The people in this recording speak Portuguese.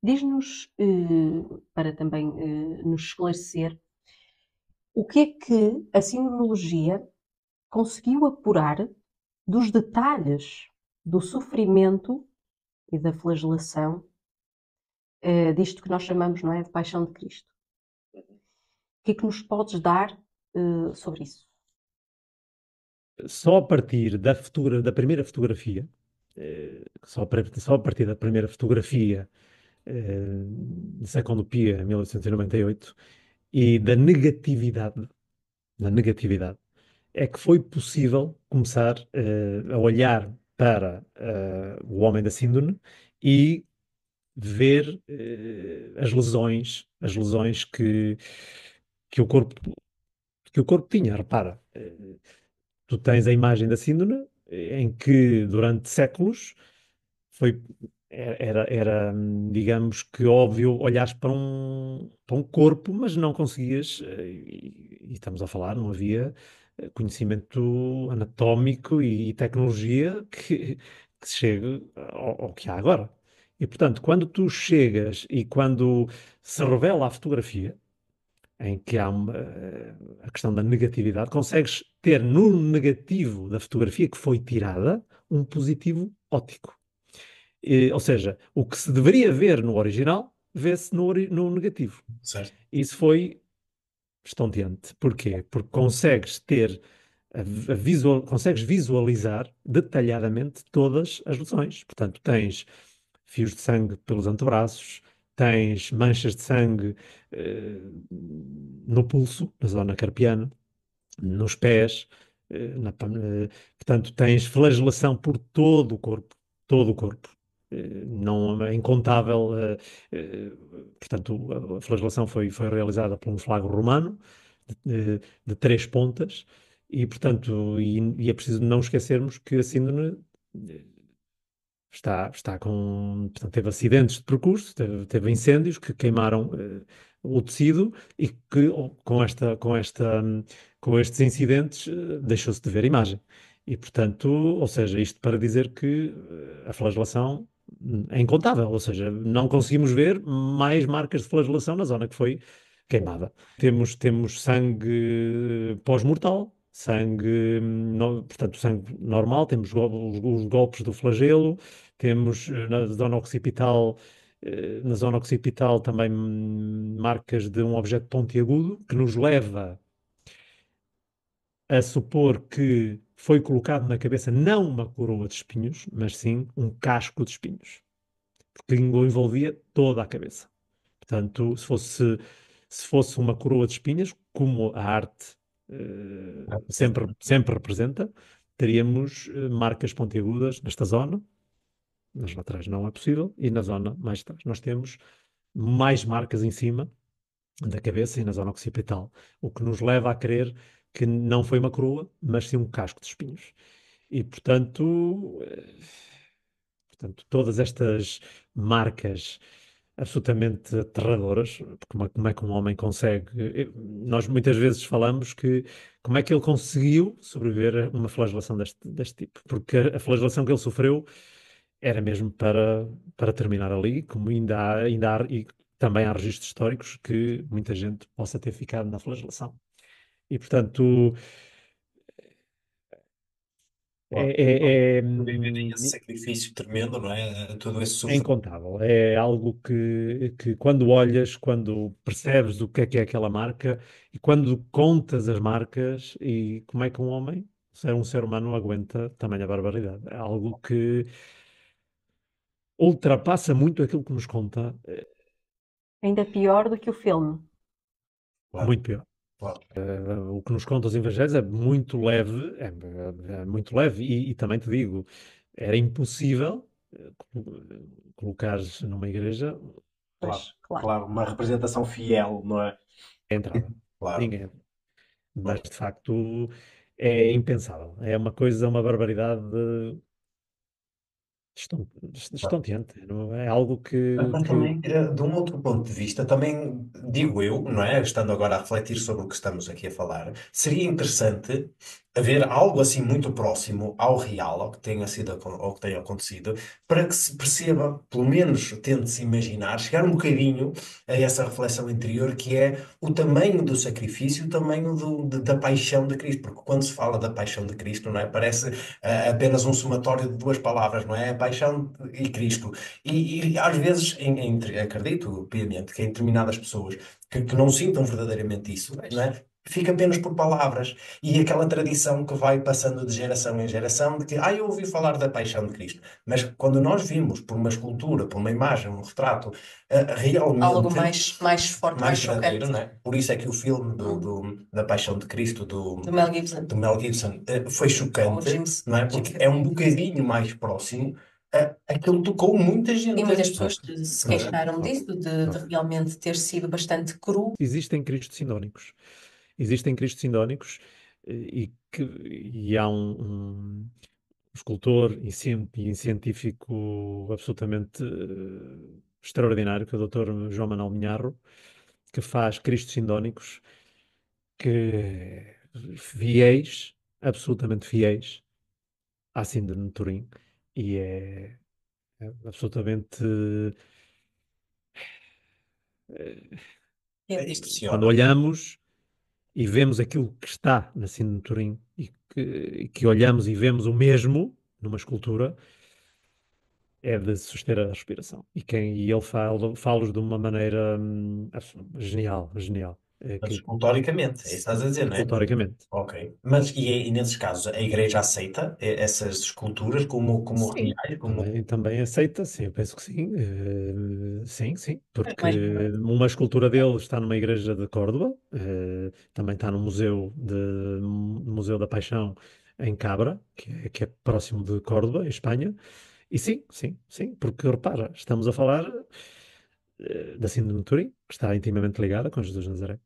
Diz-nos, para também nos esclarecer, o que é que a sinologia conseguiu apurar dos detalhes do sofrimento e da flagelação, disto que nós chamamos, não é, de paixão de Cristo. O que é que nos podes dar sobre isso? Só a partir da primeira fotografia, só a partir da primeira fotografia de Second Pia, em 1898, e da negatividade, é que foi possível começar a olhar para o homem da síndrome e ver as lesões que o corpo, que o corpo tinha. Repara, tu tens a imagem da síndrome em que durante séculos foi, digamos que óbvio, olhares para um corpo, mas não conseguias, e estamos a falar, não havia conhecimento anatómico e tecnologia que se chegue ao que há agora. E, portanto, quando tu chegas e quando se revela a fotografia, em que há a questão da negatividade, consegues ter no negativo da fotografia que foi tirada um positivo óptico. Ou seja, o que se deveria ver no original, vê-se no negativo. Certo. Isso foi estonteante. Porquê? Porque consegues ter consegues visualizar detalhadamente todas as lesões. Portanto, tens fios de sangue pelos antebraços, tens manchas de sangue no pulso, na zona carpiana, nos pés, portanto, tens flagelação por todo o corpo. Não é incontável, portanto, a flagelação foi realizada por um flagro romano de três pontas e, portanto, e é preciso não esquecermos que a síndrome está com, portanto, teve acidentes de percurso, teve incêndios que queimaram o tecido e que com estes incidentes deixou-se de ver imagem. E, portanto, ou seja, isto para dizer que a flagelação é incontável, ou seja, não conseguimos ver mais marcas de flagelação na zona que foi queimada. Temos sangue pós-mortal, sangue, portanto, sangue normal, temos os golpes do flagelo, temos na zona occipital também marcas de um objeto pontiagudo que nos leva a supor que foi colocado na cabeça não uma coroa de espinhos, mas sim um casco de espinhos, porque envolvia toda a cabeça. Portanto, se fosse uma coroa de espinhas, como a arte sempre representa, teríamos marcas pontiagudas nesta zona, nas laterais não é possível, e na zona mais atrás nós temos mais marcas em cima da cabeça e na zona occipital, o que nos leva a crer que não foi uma coroa, mas sim um casco de espinhos. E, portanto, todas estas marcas absolutamente aterradoras, porque como é que um homem consegue. Nós muitas vezes falamos que como é que ele conseguiu sobreviver a uma flagelação deste tipo, porque a flagelação que ele sofreu era mesmo para terminar ali, como e também há registros históricos que muita gente possa ter ficado na flagelação. E, portanto, Claro. é, é, Viverem hum, esse sacrifício tremendo, não é? Todo esse é sofrimento. incontável. É algo que quando olhas, quando percebes o que é aquela marca e quando contas as marcas e como é que um homem, ser um ser humano, aguenta tamanha barbaridade. É algo que ultrapassa muito aquilo que nos conta, Ainda pior do que o filme. Claro, muito pior. claro. O que nos conta os evangelhos é muito leve, é muito leve e também te digo, era impossível colocares numa igreja Claro, Pois, claro. claro, uma representação fiel, não é? a entrada. Claro. Ninguém. Mas de facto é impensável. É uma coisa, uma barbaridade estonteante. Não é algo Mas que também, de um outro ponto de vista, também digo eu, não é? Estando agora a refletir sobre o que estamos aqui a falar, seria interessante, haver algo assim muito próximo ao real, ao que tenha sido, ao que tenha acontecido, para que se perceba, pelo menos tente-se imaginar, chegar um bocadinho a essa reflexão interior que é o tamanho do sacrifício, o tamanho da paixão de Cristo, porque quando se fala da paixão de Cristo, não é? Parece apenas um somatório de duas palavras, não é? A paixão e Cristo. E às vezes, acredito piamente que em determinadas pessoas que não sintam verdadeiramente isso, não é? Fica apenas por palavras. E aquela tradição que vai passando de geração em geração, de que, eu ouvi falar da paixão de Cristo. Mas quando nós vimos por uma escultura, por uma imagem, um retrato, Algo realmente mais forte, mais mais verdadeiro, chocante. não é? Por isso é que o filme da Paixão de Cristo, Do Mel Gibson. do Mel Gibson, foi Ou chocante, James. não é? Porque é um bocadinho mais próximo. Aquilo tocou muita E gente. muitas pessoas se Não é? queixaram disso, de realmente ter sido bastante cru. Existem Cristos sinónicos. Existem Cristos sinónicos e há um escultor e científico absolutamente extraordinário, que é o Dr. João Manuel Minharro, que faz Cristos sindónicos que fiéis, absolutamente fiéis à Síndrome de Turim, e é absolutamente quando Impressiona. olhamos e vemos aquilo que está na Síndrome de Turim e que olhamos e vemos o mesmo numa escultura, é de suster a respiração. E ele fala-os de uma maneira genial, genial. Mas escultoricamente, é isso que estás a dizer, não é? Escultoricamente. Ok. Mas e nesses casos, a Igreja aceita essas esculturas como Sim, reais? Como... também aceita, sim, eu penso que sim. Sim, sim, porque Mais uma escultura dele está numa igreja de Córdoba, também está no Museu da Paixão em Cabra, que é próximo de Córdoba, em Espanha. E sim, sim, sim, porque repara, estamos a falar da Síndrome de Turim, que está intimamente ligada com Jesus de Nazaré.